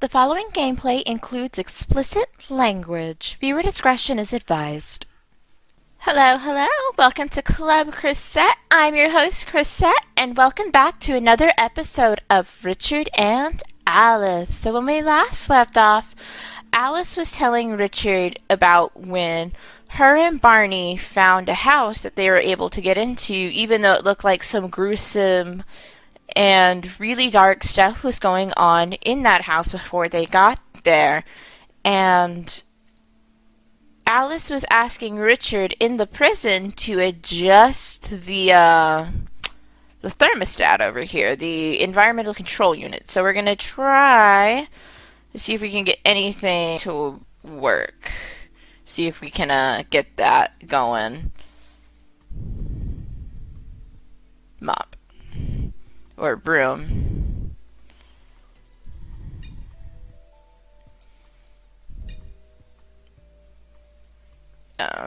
The following gameplay includes explicit language. Viewer discretion is advised. Hello, hello. Welcome to Club Chrisette. I'm your host, Chrisette, and welcome back to another episode of Richard and Alice. So when we last left off, Alice was telling Richard about when her and Barney found a house that they were able to get into, even though it looked like some gruesome and really dark stuff was going on in that house before they got there. And Alice was asking Richard in the prison to adjust the thermostat over here, the environmental control unit. So we're gonna try to see if we can get anything to work. See if we can get that going. Mop. Or broom.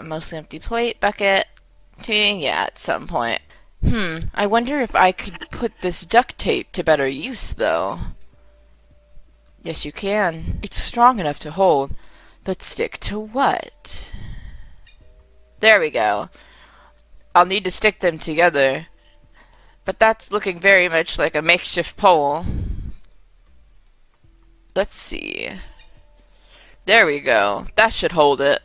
Mostly empty plate, bucket. Yeah, at some point. I wonder if I could put this duct tape to better use, though. Yes, you can. It's strong enough to hold, but stick to what? There we go. I'll need to stick them together. But that's looking very much like a makeshift pole. Let's see. There we go. That should hold it.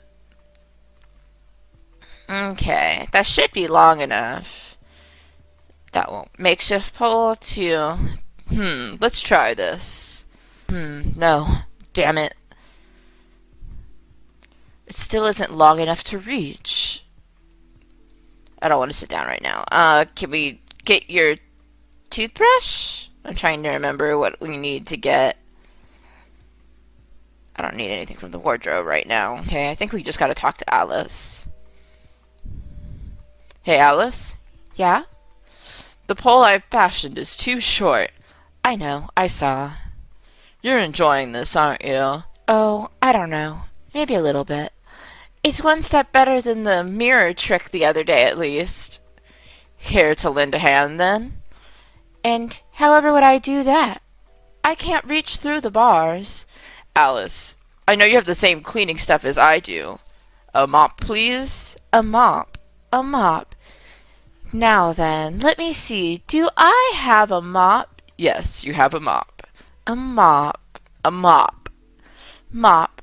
Okay, that should be long enough. That won't. Makeshift pole to... let's try this. No. Damn it. It still isn't long enough to reach. I don't want to sit down right now. Can we get your toothbrush? I'm trying to remember what we need to get. I don't need anything from the wardrobe right now. Okay, I think we just gotta talk to Alice. Hey, Alice? Yeah? The pole I've fashioned is too short. I know, I saw. You're enjoying this, aren't you? Oh, I don't know. Maybe a little bit. It's one step better than the mirror trick the other day, at least. Here to lend a hand, then? And however would I do that? I can't reach through the bars. Alice, I know you have the same cleaning stuff as I do. A mop, please? A mop. A mop. Now then, let me see. Do I have a mop? Yes, you have a mop. A mop. A mop. Mop.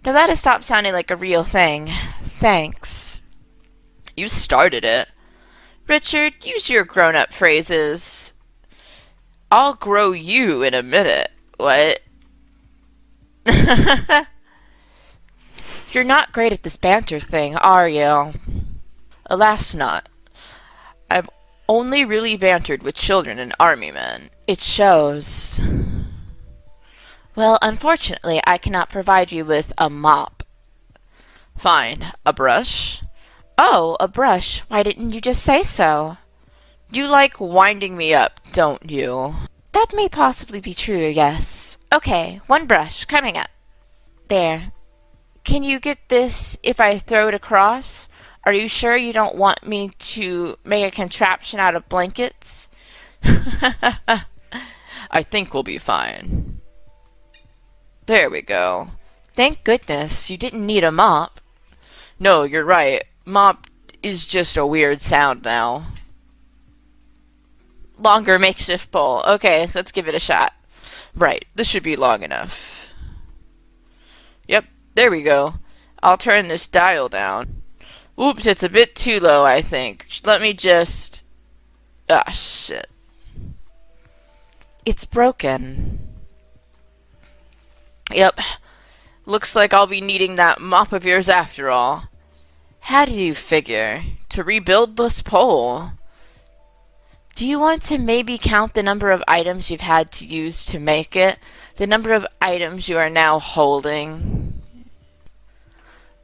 Now that has stopped sounding like a real thing. Thanks. You started it. Richard, use your grown-up phrases. I'll grow you in a minute. What? You're not great at this banter thing, are you? Alas, not. I've only really bantered with children and army men. It shows. Well, unfortunately, I cannot provide you with a mop. Fine. A brush? Oh, a brush. Why didn't you just say so? You like winding me up, don't you? That may possibly be true, yes. Okay, one brush, coming up. There. Can you get this if I throw it across? Are you sure you don't want me to make a contraption out of blankets? I think we'll be fine. There we go. Thank goodness you didn't need a mop. No, you're right. Mop is just a weird sound now. Longer makeshift pole. Okay, let's give it a shot. Right, this should be long enough. Yep, there we go. I'll turn this dial down. Oops, it's a bit too low, I think. Let me just... Ah, shit. It's broken. Yep. Looks like I'll be needing that mop of yours after all. How do you figure? To rebuild this pole? Do you want to maybe count the number of items you've had to use to make it? The number of items you are now holding?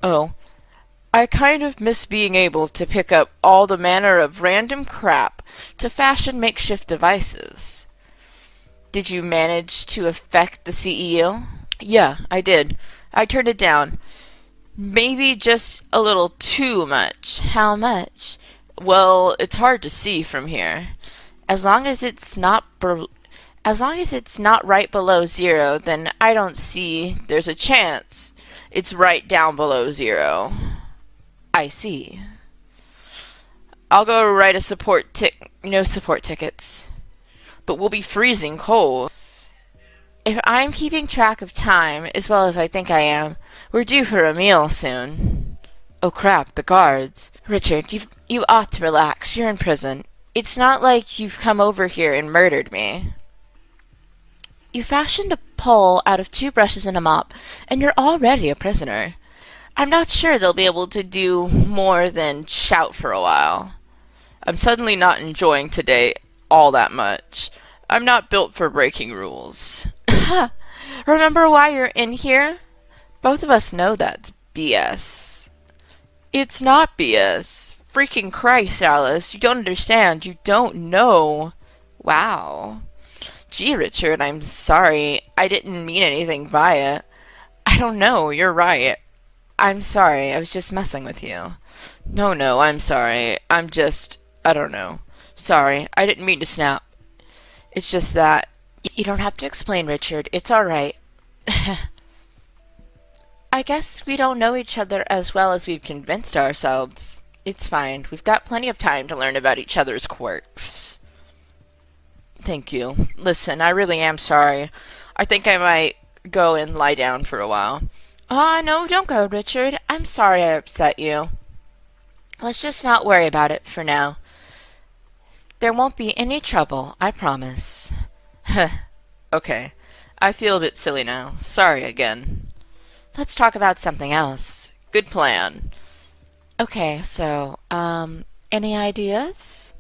Oh, I kind of miss being able to pick up all the manner of random crap to fashion makeshift devices. Did you manage to affect the CEO? Yeah, I did. I turned it down. Maybe just a little too much. How much? Well, it's hard to see from here. As long as it's not As long as it's not right below 0, then I don't see there's a chance it's right down below 0. I see. I'll go write a support tickets. But we'll be freezing cold. If I'm keeping track of time as well as I think I am, we're due for a meal soon. Oh crap, the guards. Richard, you ought to relax. You're in prison. It's not like you've come over here and murdered me. You fashioned a pole out of 2 brushes and a mop, and you're already a prisoner. I'm not sure they'll be able to do more than shout for a while. I'm suddenly not enjoying today all that much. I'm not built for breaking rules. Remember why you're in here? Both of us know that's BS. It's not BS. Freaking Christ, Alice. You don't understand. You don't know. Wow. Gee, Richard, I'm sorry. I didn't mean anything by it. I don't know. You're right. I'm sorry. I was just messing with you. No, I'm sorry. I don't know. Sorry. I didn't mean to snap. It's just that. You don't have to explain, Richard. It's all right. I guess we don't know each other as well as we've convinced ourselves. It's fine. We've got plenty of time to learn about each other's quirks. Thank you. Listen, I really am sorry. I think I might go and lie down for a while. No, don't go, Richard. I'm sorry I upset you. Let's just not worry about it for now. There won't be any trouble, I promise. Okay. I feel a bit silly now. Sorry again. Let's talk about something else. Good plan. Okay, so, any ideas?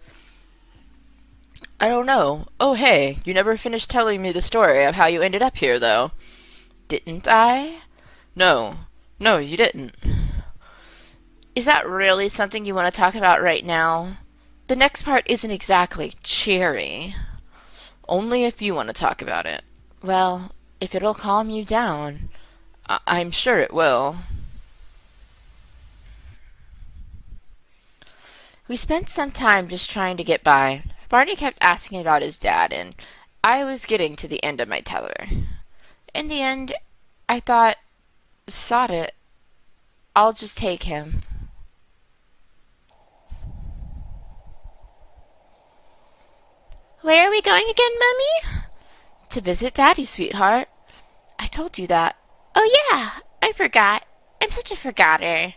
I don't know. Oh, hey, you never finished telling me the story of how you ended up here, though. Didn't I? No, you didn't. Is that really something you want to talk about right now? The next part isn't exactly cheery. Only if you want to talk about it. Well, if it'll calm you down. I'm sure it will. We spent some time just trying to get by. Barney kept asking about his dad, and I was getting to the end of my tether. In the end, I thought, sod it. I'll just take him. Where are we going again, Mummy? To visit Daddy, sweetheart. I told you that. Oh, yeah, I forgot. I'm such a forgotter.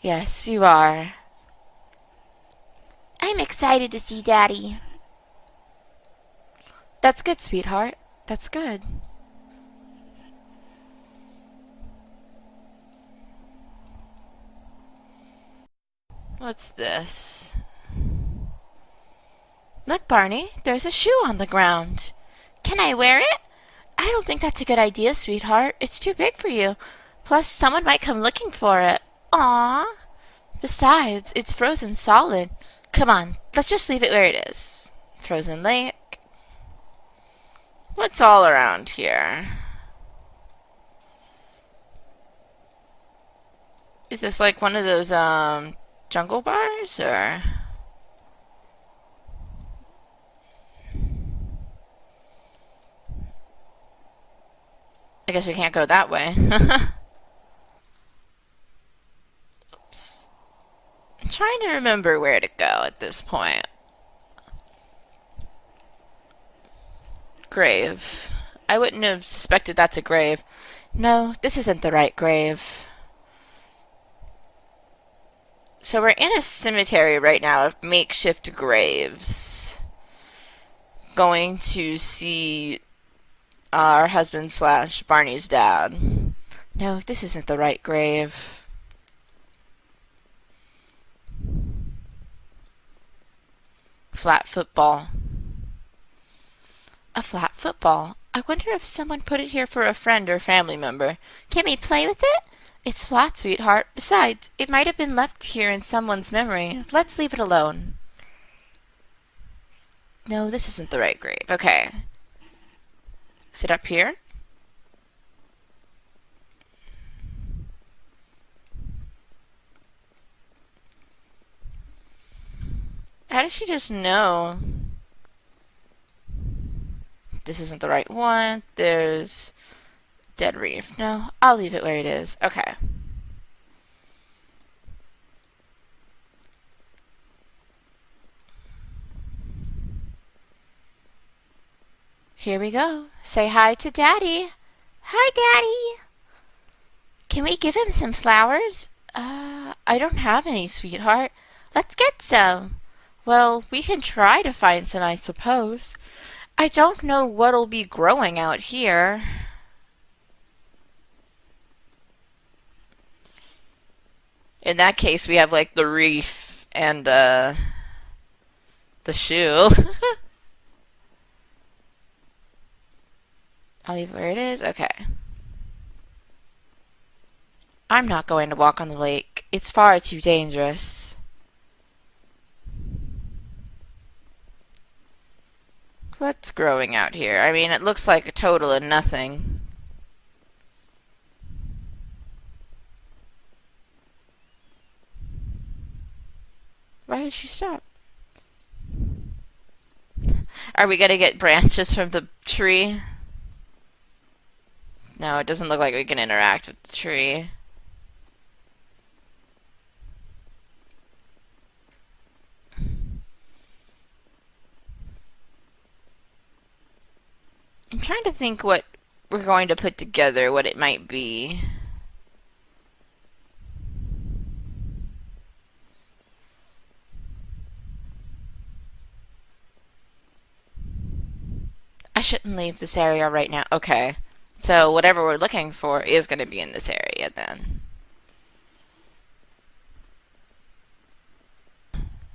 Yes, you are. I'm excited to see Daddy. That's good, sweetheart. That's good. What's this? Look, Barney, there's a shoe on the ground. Can I wear it? I don't think that's a good idea, sweetheart. It's too big for you. Plus, someone might come looking for it. Aww. Besides, it's frozen solid. Come on, let's just leave it where it is. Frozen lake. What's all around here? Is this like one of those, jungle bars, or? I guess we can't go that way. Oops. I'm trying to remember where to go at this point. Grave. I wouldn't have suspected that's a grave. No, this isn't the right grave. So we're in a cemetery right now of makeshift graves. Going to see our husband / Barney's dad. No, this isn't the right grave. Flat football. A flat football. I wonder if someone put it here for a friend or family member. Can we play with it? It's flat, sweetheart. Besides, it might have been left here in someone's memory. Let's leave it alone. No, this isn't the right grave. Okay. Sit up here. How does she just know? this isn't the right one. There's dead reef. No, I'll leave it where it is. Okay. Here we go. Say hi to Daddy. Hi, Daddy. Can we give him some flowers? I don't have any, sweetheart. Let's get some. Well, we can try to find some, I suppose. I don't know what'll be growing out here. In that case, we have like the reef and the shoe. I'll leave it where it is. Okay. I'm not going to walk on the lake. It's far too dangerous. What's growing out here? I mean, it looks like a total of nothing. Why did she stop? Are we gonna get branches from the tree? No, it doesn't look like we can interact with the tree. I'm trying to think what we're going to put together, what it might be. I shouldn't leave this area right now. Okay. So whatever we're looking for is going to be in this area then.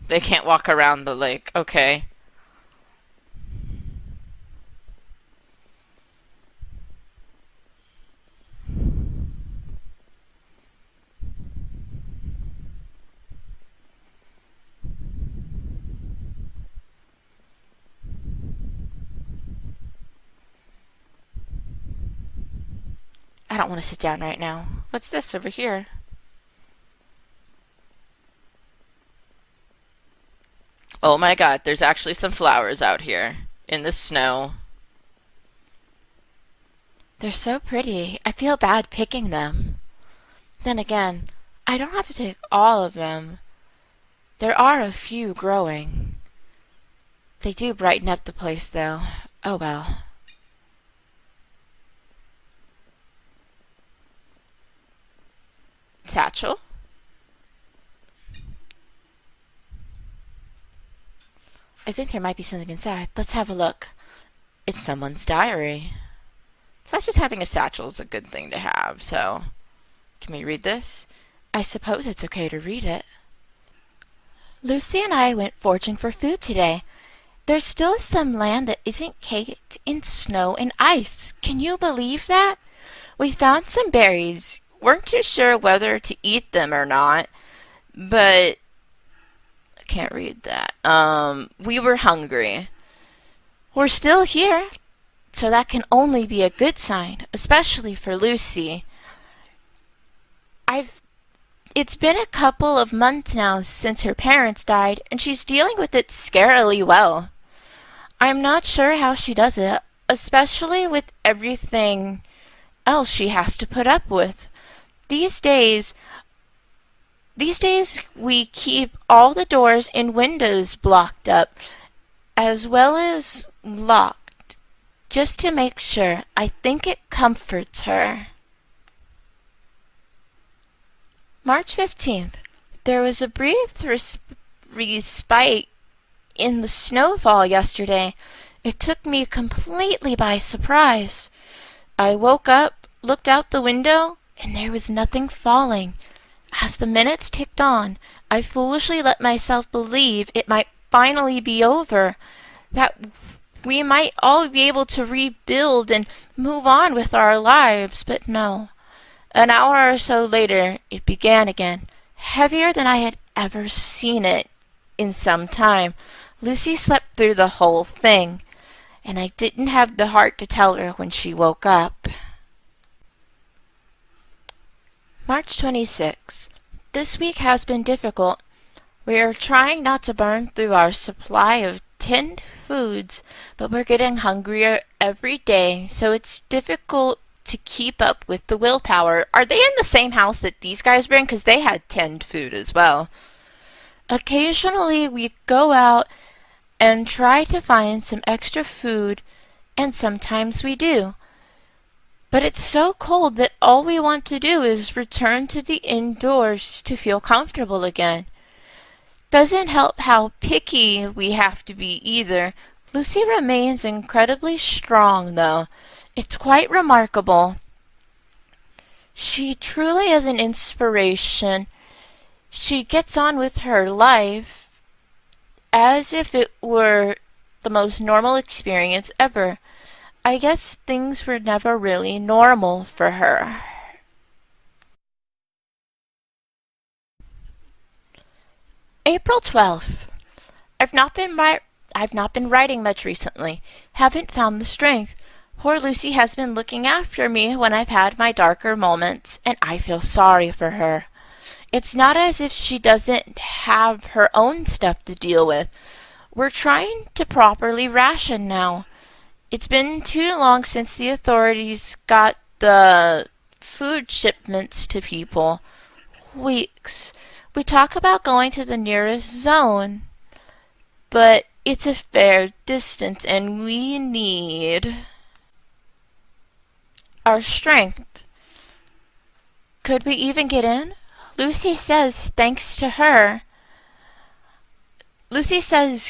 They can't walk around the lake. Okay. I don't want to sit down right now. What's this over here? Oh my god, there's actually some flowers out here in the snow. They're so pretty. I feel bad picking them. Then again, I don't have to take all of them. There are a few growing. They do brighten up the place, though. Oh well. Satchel? I think there might be something inside. Let's have a look. It's someone's diary. Plus, just having a satchel is a good thing to have, so... Can we read this? I suppose it's okay to read it. Lucy and I went foraging for food today. There's still some land that isn't caked in snow and ice. Can you believe that? We found some berries. Weren't too sure whether to eat them or not, but I can't read that. We were hungry. We're still here, so that can only be a good sign, especially for Lucy. It's been a couple of months now since her parents died, and she's dealing with it scarily well. I'm not sure how she does it, especially with everything else she has to put up with. These days we keep all the doors and windows blocked up, as well as locked, just to make sure. I think it comforts her. March 15th. There was a brief respite in the snowfall yesterday. It took me completely by surprise. I woke up, looked out the window, and there was nothing falling. As the minutes ticked on, I foolishly let myself believe it might finally be over, that we might all be able to rebuild and move on with our lives, but no. An hour or so later, it began again, heavier than I had ever seen it in some time. Lucy slept through the whole thing, and I didn't have the heart to tell her when she woke up. March 26. This week has been difficult. We are trying not to burn through our supply of tinned foods, but we're getting hungrier every day, so it's difficult to keep up with the willpower. Are they in the same house that these guys were in? Because they had tinned food as well. Occasionally, we go out and try to find some extra food, and sometimes we do. But it's so cold that all we want to do is return to the indoors to feel comfortable again. Doesn't help how picky we have to be either. Lucy remains incredibly strong, though. It's quite remarkable. She truly is an inspiration. She gets on with her life as if it were the most normal experience ever. I guess things were never really normal for her. April 12th. I've not been writing much recently. Haven't found the strength. Poor Lucy has been looking after me when I've had my darker moments, and I feel sorry for her. It's not as if she doesn't have her own stuff to deal with. We're trying to properly ration now. It's been too long since the authorities got the food shipments to people. Weeks. We talk about going to the nearest zone, but it's a fair distance and we need our strength. Could we even get in? Lucy says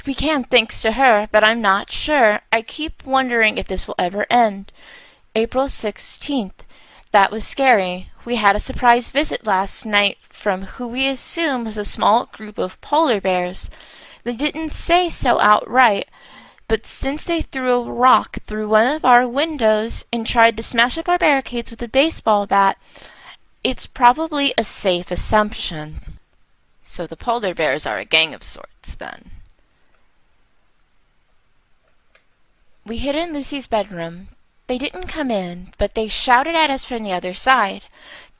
we can thanks to her, but I'm not sure. I keep wondering if this will ever end. April 16th. That was scary. We had a surprise visit last night from who we assume was a small group of polar bears. They didn't say so outright, but since they threw a rock through one of our windows and tried to smash up our barricades with a baseball bat, it's probably a safe assumption. So the polar bears are a gang of sorts, then. We hid in Lucy's bedroom. They didn't come in, but they shouted at us from the other side.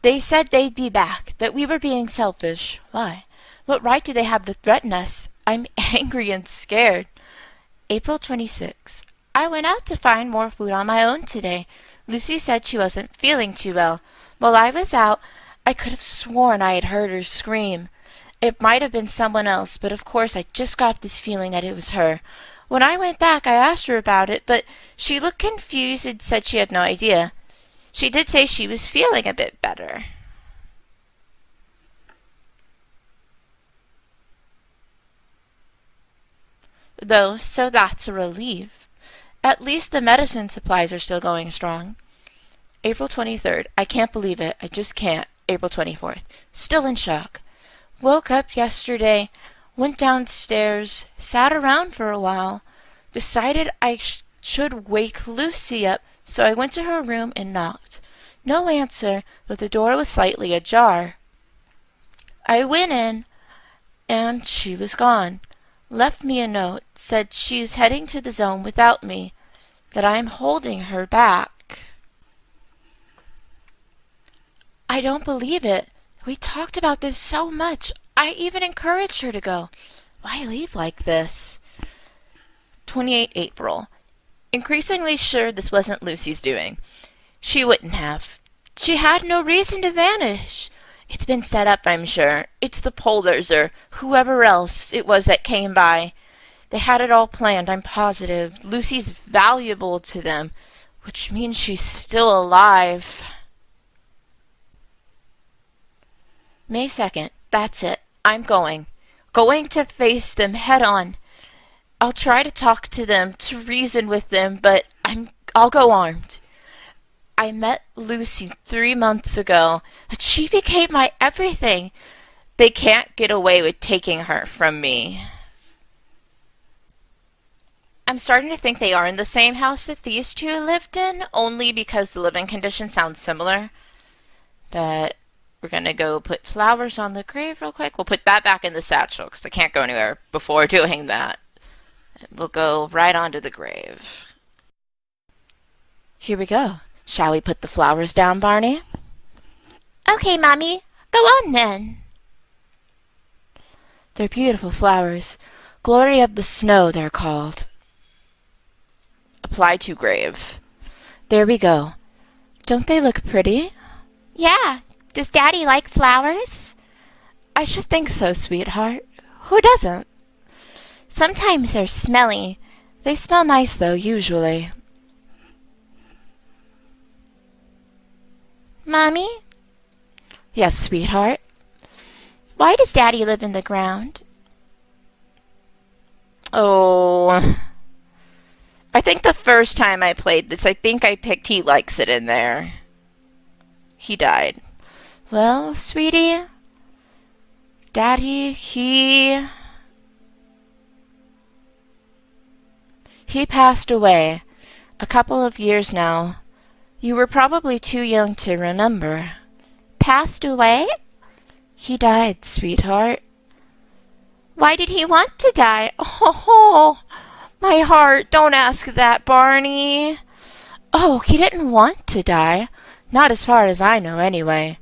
They said they'd be back, that we were being selfish. Why? What right do they have to threaten us? I'm angry and scared. April 26. I went out to find more food on my own today. Lucy said she wasn't feeling too well. While I was out, I could have sworn I had heard her scream. It might have been someone else, but of course I just got this feeling that it was her. When I went back, I asked her about it, but she looked confused and said she had no idea. She did say she was feeling a bit better. Though, so that's a relief. At least the medicine supplies are still going strong. April 23rd. I can't believe it. I just can't. April 24th. Still in shock. Woke up yesterday, went downstairs, sat around for a while, decided I should wake Lucy up, so I went to her room and knocked. No answer, but the door was slightly ajar. I went in, and she was gone. Left me a note, said she's heading to the zone without me, that I'm holding her back. I don't believe it. We talked about this so much. I even encouraged her to go. Why leave like this? 28 April. Increasingly sure this wasn't Lucy's doing. She wouldn't have. She had no reason to vanish. It's been set up, I'm sure. It's the Polars or whoever else it was that came by. They had it all planned, I'm positive. Lucy's valuable to them, which means she's still alive. May 2nd. That's it. I'm going. Going to face them head on. I'll try to talk to them, to reason with them, but I'll go armed. I met Lucy 3 months ago, and she became my everything. They can't get away with taking her from me. I'm starting to think they are in the same house that these two lived in, only because the living conditions sound similar. But we're going to go put flowers on the grave real quick. We'll put that back in the satchel, because I can't go anywhere before doing that. We'll go right onto the grave. Here we go. Shall we put the flowers down, Barney? Okay, Mommy. Go on, then. They're beautiful flowers. Glory of the snow, they're called. Apply to grave. There we go. Don't they look pretty? Yeah. Does Daddy like flowers? I should think so, sweetheart. Who doesn't? Sometimes they're smelly. They smell nice, though, usually. Mommy? Yes, sweetheart. Why does Daddy live in the ground? Oh, I think the first time I played this, I think I picked he likes it in there. He died. Well, sweetie, Daddy, he passed away a couple of years now. You were probably too young to remember. Passed away? He died, sweetheart. Why did he want to die? Oh, my heart, don't ask that, Barney. Oh, he didn't want to die. Not as far as I know, anyway.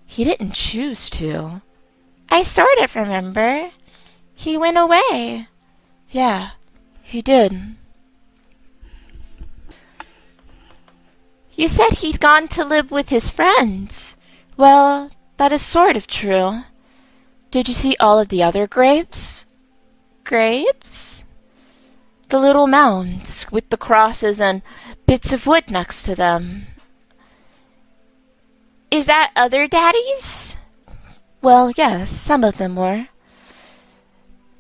He didn't choose to. I sort of remember. He went away. Yeah, he did. You said he'd gone to live with his friends. Well, that is sort of true. Did you see all of the other graves? Graves? The little mounds with the crosses and bits of wood next to them. Is that other daddies? Well, yes, some of them were.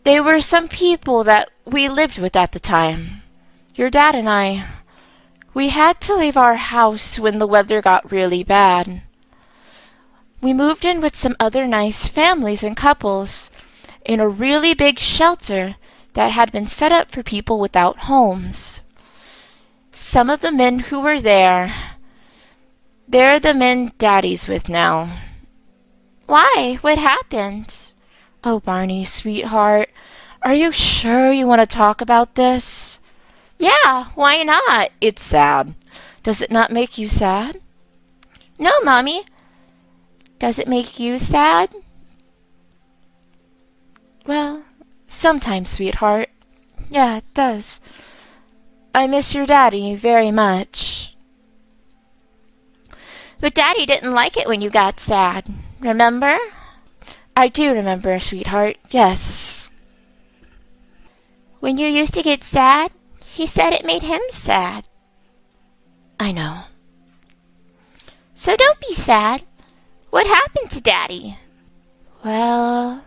They were some people that we lived with at the time. Your dad and I. We had to leave our house when the weather got really bad. We moved in with some other nice families and couples in a really big shelter that had been set up for people without homes. Some of the men who were there, they're the men Daddy's with now. Why? What happened? Oh, Barney, sweetheart, are you sure you want to talk about this? Yeah, why not? It's sad. Does it not make you sad? No, Mommy. Does it make you sad? Well, sometimes, sweetheart. Yeah, it does. I miss your daddy very much. But Daddy didn't like it when you got sad. Remember? I do remember, sweetheart, yes. When you used to get sad, he said it made him sad. I know. So don't be sad. What happened to Daddy? Well,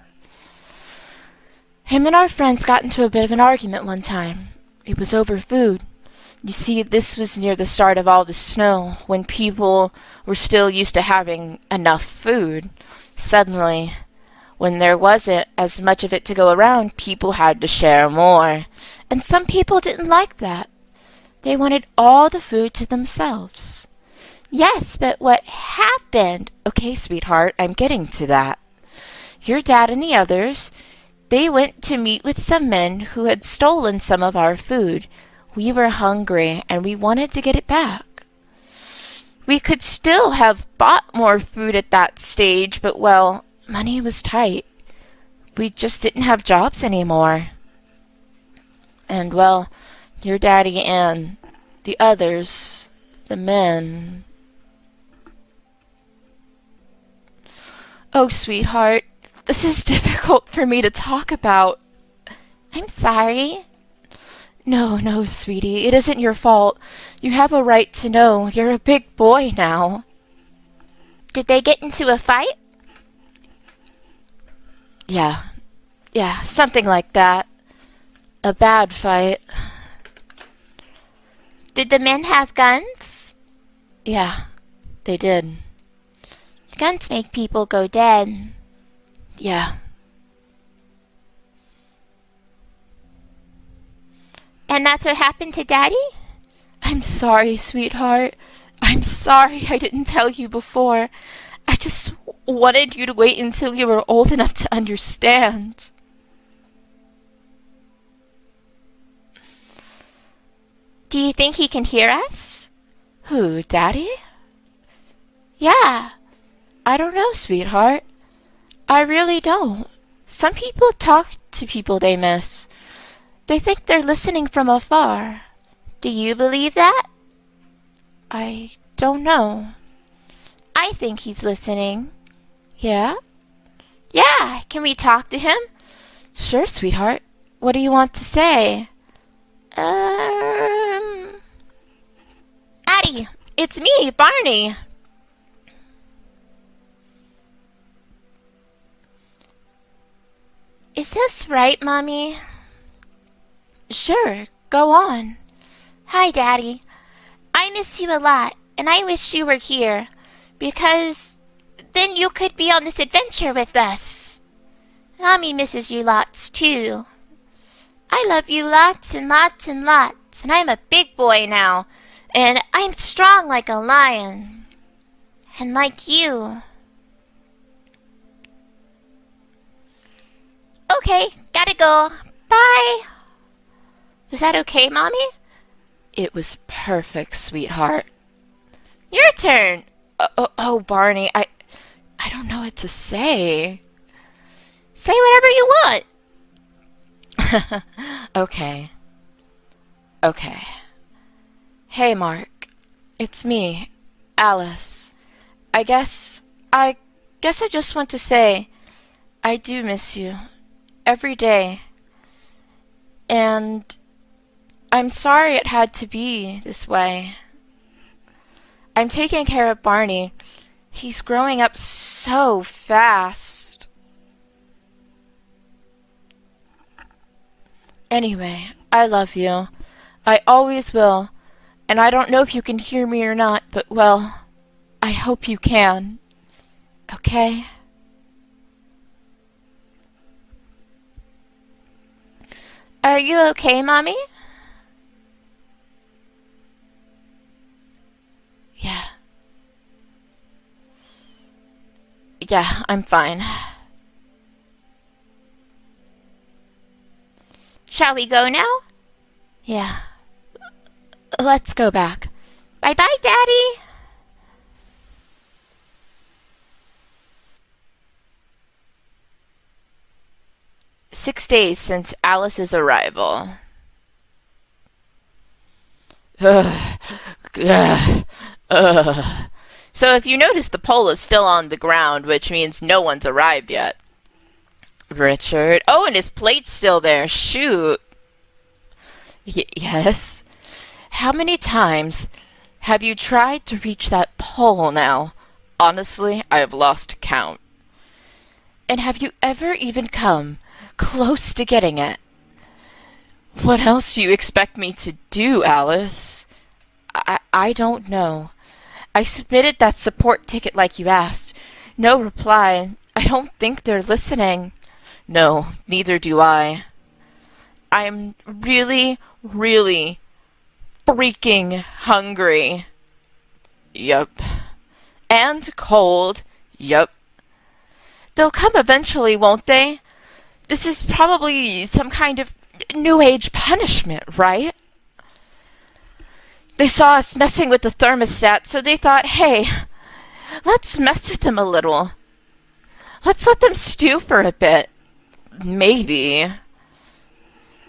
him and our friends got into a bit of an argument one time. It was over food. You see, this was near the start of all the snow, when people were still used to having enough food. Suddenly, when there wasn't as much of it to go around, people had to share more. And some people didn't like that. They wanted all the food to themselves. Yes, but what happened? Okay, sweetheart, I'm getting to that. Your dad and the others, they went to meet with some men who had stolen some of our food. We were hungry, and we wanted to get it back. We could still have bought more food at that stage, but, well, money was tight. We just didn't have jobs anymore. And, well, your daddy and the others, the men... Oh, sweetheart, this is difficult for me to talk about. I'm sorry. No, sweetie, it isn't your fault. You have a right to know. You're a big boy now. Did they get into a fight? Yeah, something like that. A bad fight. Did the men have guns? Yeah, they did. Guns make people go dead. Yeah. And that's what happened to Daddy? I'm sorry, sweetheart. I'm sorry I didn't tell you before. I just wanted you to wait until you were old enough to understand. Do you think he can hear us? Who, Daddy? Yeah. I don't know, sweetheart. I really don't. Some people talk to people they miss. They think they're listening from afar. Do you believe that? I don't know. I think he's listening. Yeah? Yeah, can we talk to him? Sure, sweetheart. What do you want to say? Addie, it's me, Barney. Is this right, Mommy? Sure, go on. Hi, Daddy. I miss you a lot, and I wish you were here, because then you could be on this adventure with us. Mommy misses you lots, too. I love you lots and lots and lots, and I'm a big boy now, and I'm strong like a lion. And like you. Okay, gotta go. Bye. Was that okay, Mommy? It was perfect, sweetheart. Your turn. Oh, Barney, I don't know what to say. Say whatever you want. Okay. Hey, Mark. It's me, Alice. I guess I just want to say I do miss you every day. And I'm sorry it had to be this way. I'm taking care of Barney. He's growing up so fast. Anyway, I love you. I always will. And I don't know if you can hear me or not, but well, I hope you can. Okay? Are you okay, Mommy? Yeah, I'm fine. Shall we go now? Yeah. Let's go back. Bye-bye, Daddy. "6 days since Alice's arrival." Ugh. Ugh. Ugh. So if you notice, the pole is still on the ground, which means no one's arrived yet. Richard. Oh, and his plate's still there. Shoot. Yes? How many times have you tried to reach that pole now? Honestly, I have lost count. And have you ever even come close to getting it? What else do you expect me to do, Alice? I don't know. I submitted that support ticket like you asked. No reply. I don't think they're listening. No, neither do I. I'm really, really freaking hungry. Yup. And cold. Yup. They'll come eventually, won't they? This is probably some kind of New Age punishment, right? They saw us messing with the thermostat, so they thought, hey, let's mess with them a little. Let's let them stew for a bit. Maybe.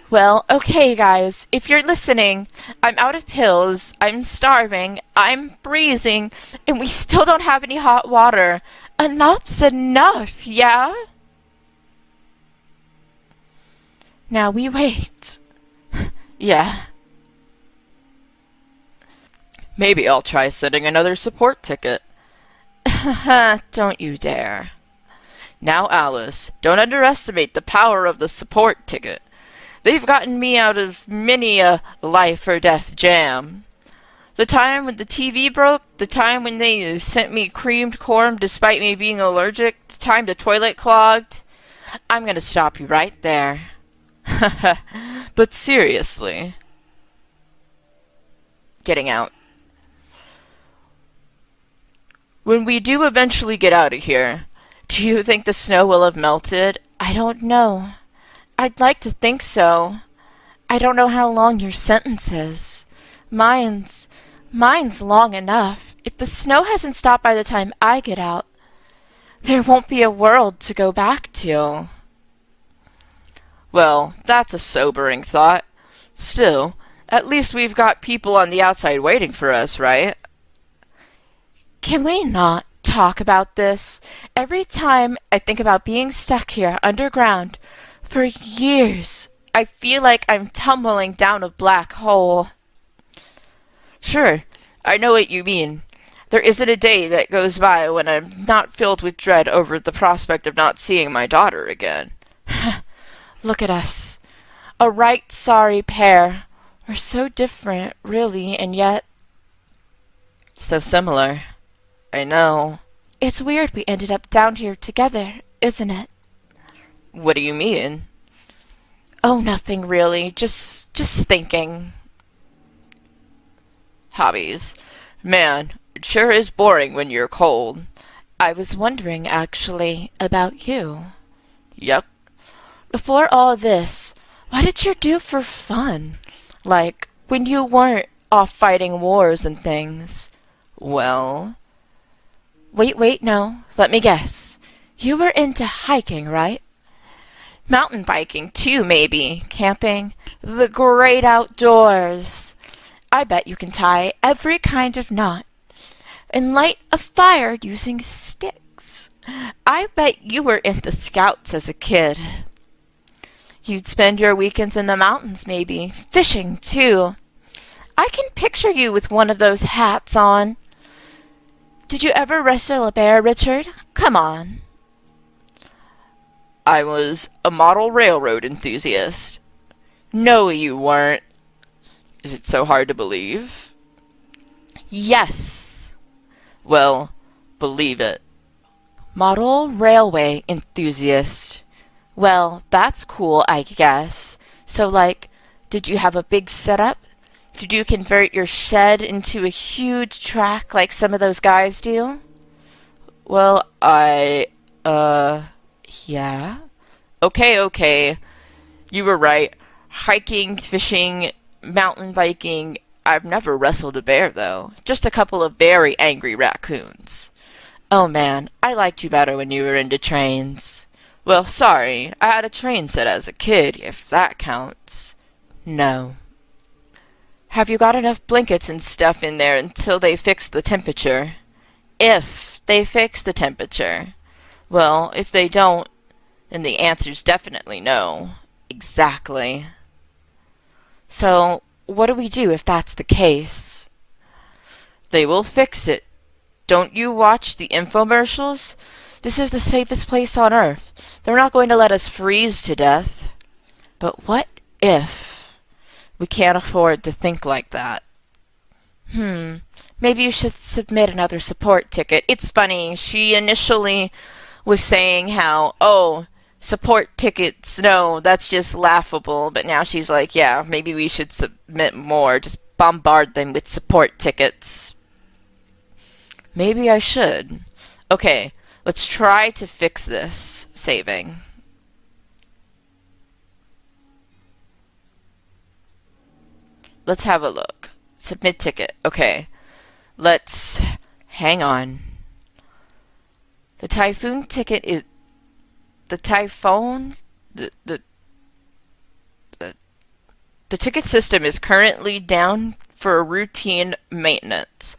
Well, okay, guys, if you're listening, I'm out of pills, I'm starving, I'm freezing, and we still don't have any hot water. Enough's enough, yeah? Now we wait. Yeah. Maybe I'll try sending another support ticket. Don't you dare. Now, Alice, don't underestimate the power of the support ticket. They've gotten me out of many a life or death jam. The time when the TV broke, the time when they sent me creamed corn despite me being allergic, the time the toilet clogged. I'm gonna stop you right there. But seriously. Getting out. When we do eventually get out of here, do you think the snow will have melted? I don't know. I'd like to think so. I don't know how long your sentence is. Mine's long enough. If the snow hasn't stopped by the time I get out, there won't be a world to go back to. Well, that's a sobering thought. Still, at least we've got people on the outside waiting for us, right? Can we not talk about this? Every time I think about being stuck here underground for years, I feel like I'm tumbling down a black hole. Sure, I know what you mean. There isn't a day that goes by when I'm not filled with dread over the prospect of not seeing my daughter again. Look at us. A right sorry pair. We're so different, really, and yet So similar. I know. it's weird we ended up down here together, isn't it? What do you mean? Oh, nothing really. Just thinking. Hobbies. Man, it sure is boring when you're cold. I was wondering, actually, about you. Yep. Before all this, what did you do for fun? Like, when you weren't off fighting wars and things. Well, Wait, no. Let me guess. You were into hiking, right? Mountain biking, too, maybe. Camping. The great outdoors. I bet you can tie every kind of knot and light a fire using sticks. I bet you were into scouts as a kid. You'd spend your weekends in the mountains, maybe. Fishing, too. I can picture you with one of those hats on. Did you ever wrestle a bear, Richard? Come on. I was a model railroad enthusiast. No, you weren't. Is it so hard to believe? Yes. Well, believe it. Model railway enthusiast. Well, that's cool, I guess. So, like, did you have a big setup? Did you convert your shed into a huge track like some of those guys do? Well, yeah. Okay. You were right. Hiking, fishing, mountain biking. I've never wrestled a bear, though. Just a couple of very angry raccoons. Oh man, I liked you better when you were into trains. Well, sorry. I had a train set as a kid, if that counts. No. Have you got enough blankets and stuff in there until they fix the temperature? If they fix the temperature. Well, if they don't, then the answer's definitely no. Exactly. So, what do we do if that's the case? They will fix it. Don't you watch the infomercials? This is the safest place on Earth. They're not going to let us freeze to death. But what if? We can't afford to think like that. Maybe you should submit another support ticket. It's funny, she initially was saying how, oh, support tickets, no, that's just laughable. But now she's like, yeah, maybe we should submit more. Just bombard them with support tickets. Maybe I should. Okay, let's try to fix this. Saving. Let's have a look. Submit ticket. Okay. Let's hang on. The typhoon ticket is the typhoon the ticket system is currently down for routine maintenance.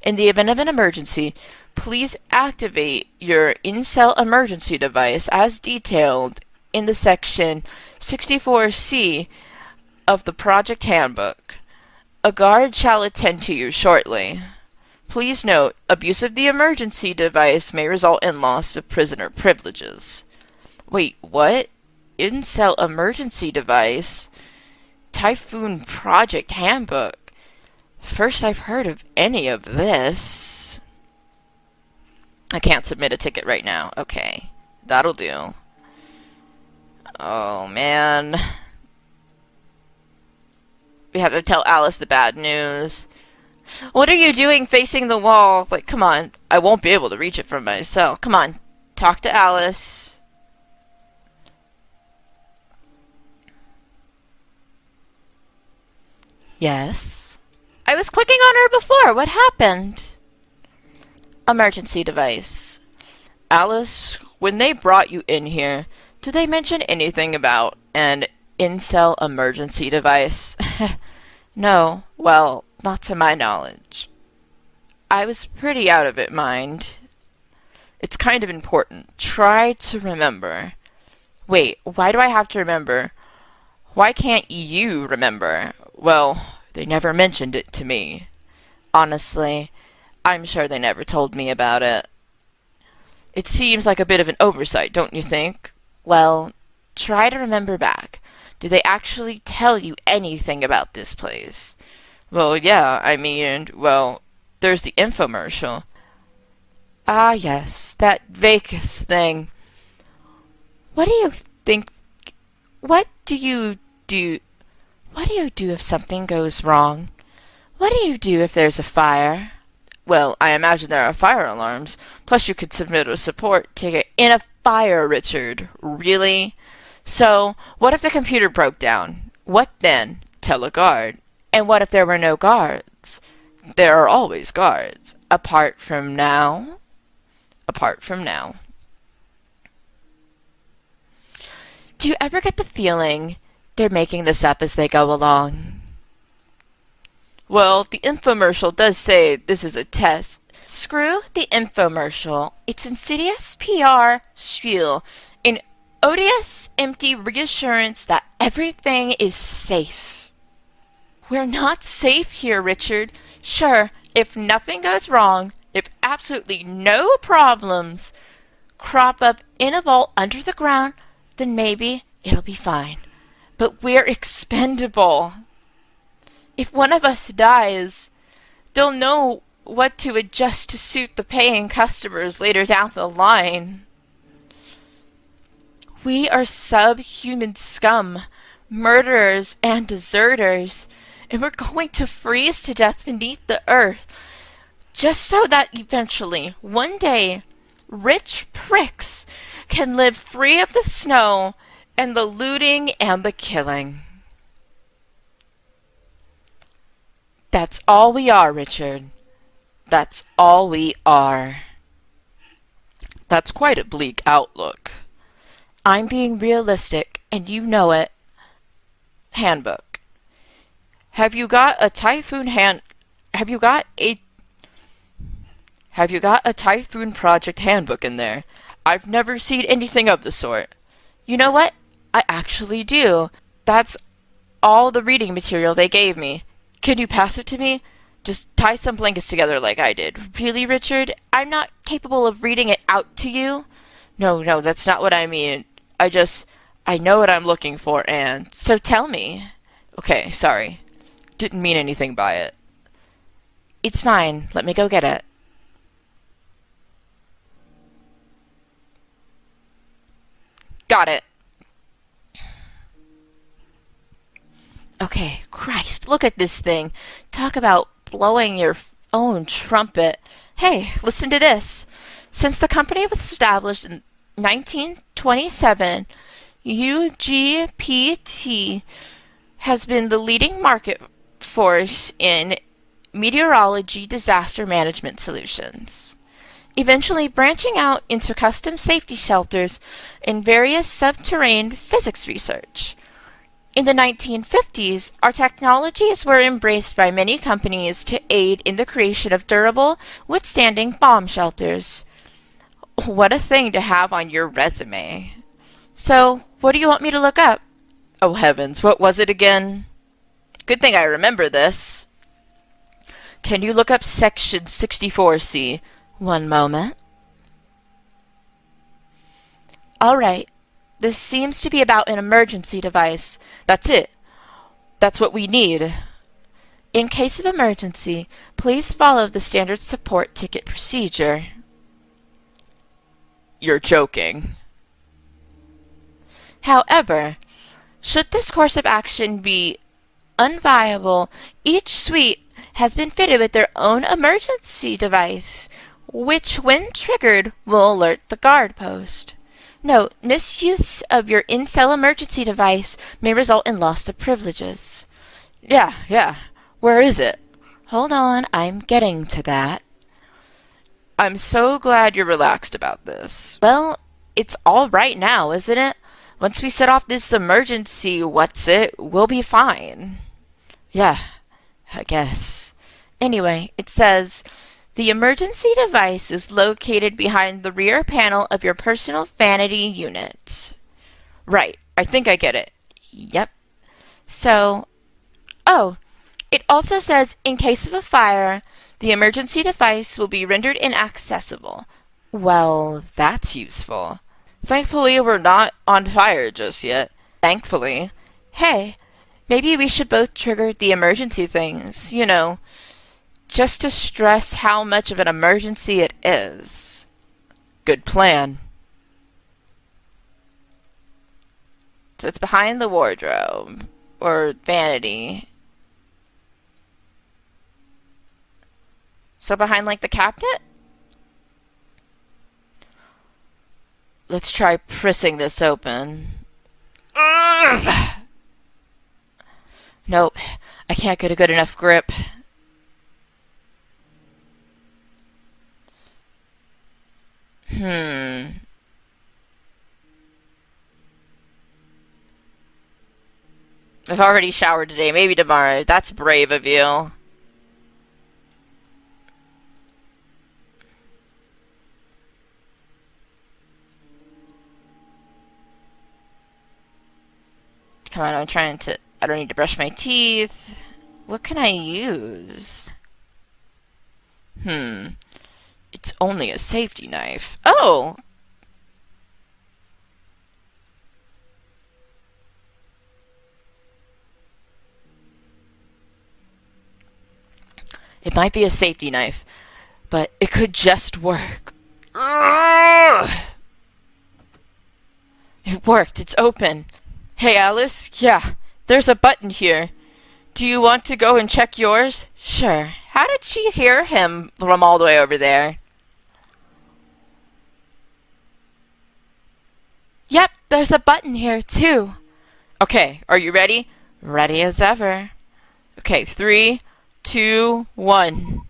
In the event of an emergency, please activate your in-cell emergency device as detailed in the section 64C of the project handbook. A guard shall attend to you shortly. Please note, abuse of the emergency device may result in loss of prisoner privileges. Wait, what? In-cell emergency device? Typhoon project handbook? First I've heard of any of this. I can't submit a ticket right now. Okay, that'll do. Oh, man. We have to tell Alice the bad news. What are you doing facing the wall? Like, come on. I won't be able to reach it from my cell. Come on. Talk to Alice. Yes. I was clicking on her before. What happened? Emergency device. Alice, when they brought you in here, did they mention anything about An incel emergency device? No, well, not to my knowledge. I was pretty out of it, mind. It's kind of important. Try to remember. Wait, why do I have to remember? Why can't you remember? Well, they never mentioned it to me. Honestly, I'm sure they never told me about it. It seems like a bit of an oversight, don't you think? Well, try to remember back. Do they actually tell you anything about this place? Well, yeah, I mean, well, there's the infomercial. Ah, yes, that Vegas thing. What do you think? What do you do? What do you do if something goes wrong? What do you do if there's a fire? Well, I imagine there are fire alarms. Plus, you could submit a support ticket in a fire, Richard. Really? So, what if the computer broke down? What then? Tell a guard. And what if there were no guards? There are always guards. Apart from now? Apart from now. Do you ever get the feeling they're making this up as they go along? Well, the infomercial does say this is a test. Screw the infomercial. It's insidious PR spiel. An odious, empty reassurance that everything is safe. We're not safe here, Richard. Sure, if nothing goes wrong, if absolutely no problems crop up in a vault under the ground, then maybe it'll be fine. But we're expendable. If one of us dies, they'll know what to adjust to suit the paying customers later down the line. We are subhuman scum, murderers and deserters, and we're going to freeze to death beneath the earth, just so that eventually, one day, rich pricks can live free of the snow and the looting and the killing. That's all we are, Richard. That's all we are. That's quite a bleak outlook. I'm being realistic, and you know it. Handbook. Have you got a typhoon project handbook in there? I've never seen anything of the sort. You know what? I actually do. That's all the reading material they gave me. Can you pass it to me? Just tie some blankets together like I did. Really, Richard? I'm not capable of reading it out to you. No, that's not what I mean. I know what I'm looking for, and so tell me. Okay, sorry. Didn't mean anything by it. It's fine. Let me go get it. Got it. Okay, Christ, look at this thing. Talk about blowing your own trumpet. Hey, listen to this. Since the company was established in 1927, UGPT has been the leading market force in meteorology disaster management solutions, eventually branching out into custom safety shelters and various subterranean physics research. In the 1950s, our technologies were embraced by many companies to aid in the creation of durable, withstanding bomb shelters. What a thing to have on your resume. So, what do you want me to look up? Oh heavens, what was it again? Good thing I remember this. Can you look up section 64C? One moment. All right. This seems to be about an emergency device. That's it. That's what we need. In case of emergency, please follow the standard support ticket procedure. You're joking. However, should this course of action be unviable, each suite has been fitted with their own emergency device, which, when triggered, will alert the guard post. Note, misuse of your in-cell emergency device may result in loss of privileges. Yeah. Where is it? Hold on, I'm getting to that. I'm so glad you're relaxed about this. Well, it's all right now, isn't it? Once we set off this emergency we'll be fine. Yeah, I guess. Anyway, it says the emergency device is located behind the rear panel of your personal vanity unit. Right, I think I get it. Yep. So, oh, it also says in case of a fire, the emergency device will be rendered inaccessible. Well, that's useful. Thankfully, we're not on fire just yet. Thankfully. Hey, maybe we should both trigger the emergency things, just to stress how much of an emergency it is. Good plan. So it's behind the wardrobe, or vanity. So behind, like, the cabinet? Let's try pressing this open. Ugh! Nope, I can't get a good enough grip. I've already showered today, maybe tomorrow. That's brave of you. Come on, I don't need to brush my teeth. What can I use? It's only a safety knife. Oh! It might be a safety knife, but it could just work. Ugh! It worked. It's open. Hey, Alice? Yeah, there's a button here. Do you want to go and check yours? Sure. How did she hear him from all the way over there? Yep, there's a button here, too. Okay, are you ready? Ready as ever. Okay, 3, 2, 1.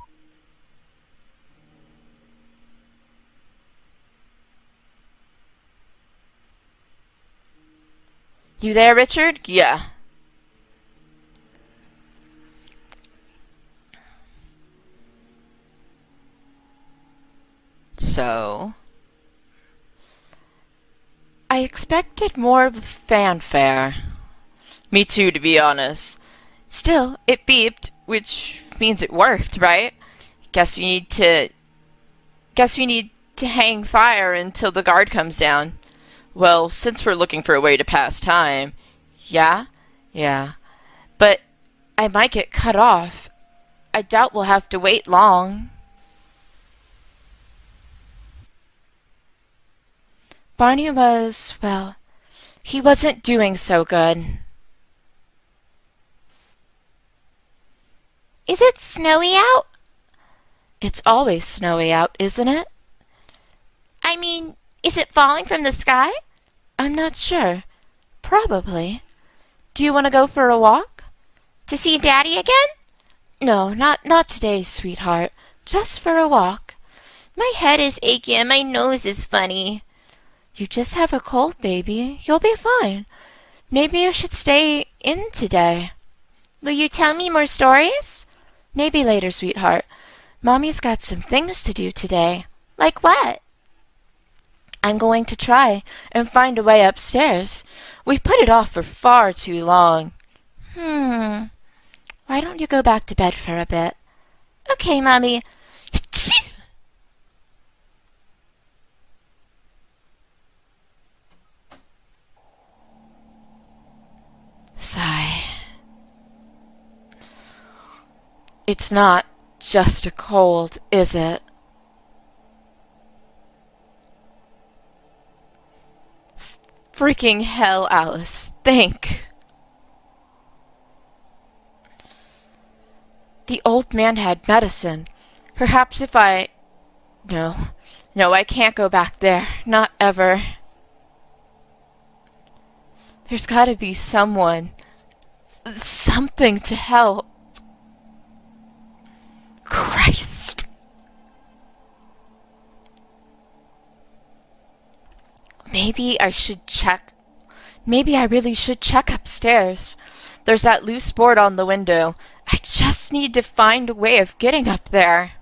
You there, Richard? Yeah. So, I expected more of a fanfare. Me too, to be honest. Still, it beeped, which means it worked, right? Guess we need to hang fire until the guard comes down. Well, since we're looking for a way to pass time. Yeah? Yeah. But I might get cut off. I doubt we'll have to wait long. Barney well, he wasn't doing so good. Is it snowy out? It's always snowy out, isn't it? I mean, is it falling from the sky? I'm not sure. Probably. Do you want to go for a walk? To see Daddy again? No, not today, sweetheart. Just for a walk. My head is achy and my nose is funny. You just have a cold, baby. You'll be fine. Maybe you should stay in today. Will you tell me more stories? Maybe later, sweetheart. Mommy's got some things to do today. Like what? I'm going to try and find a way upstairs. We've put it off for far too long. Why don't you go back to bed for a bit? Okay, Mommy. Sigh. It's not just a cold, is it? Freaking hell, Alice. Think. The old man had medicine. Perhaps if I... No, I can't go back there. Not ever. There's gotta be someone. Something to help. Christ. Maybe I should check Maybe I really should check upstairs. There's that loose board on the window. I just need to find a way of getting up there.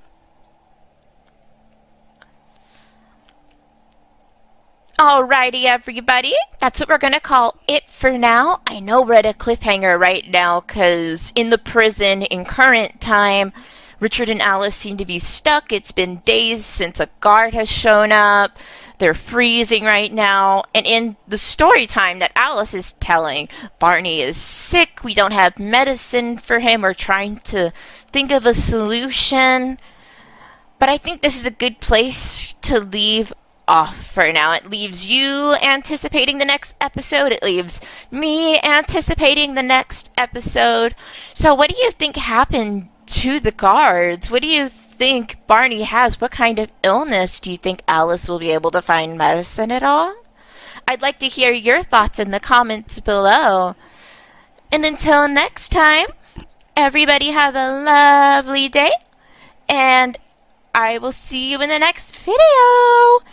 Alrighty, everybody. That's what we're gonna call it for now. I know we're at a cliffhanger right now, because in the prison, in current time, Richard and Alice seem to be stuck. It's been days since a guard has shown up. They're freezing right now. And in the story time that Alice is telling, Barney is sick. We don't have medicine for him. We're trying to think of a solution. But I think this is a good place to leave off for now. It leaves you anticipating the next episode. It leaves me anticipating the next episode. So what do you think happened to the guards? What do you think Barney has? What kind of illness? Do you think Alice will be able to find medicine at all? I'd like to hear your thoughts in the comments below. And until next time, everybody have a lovely day, and I will see you in the next video.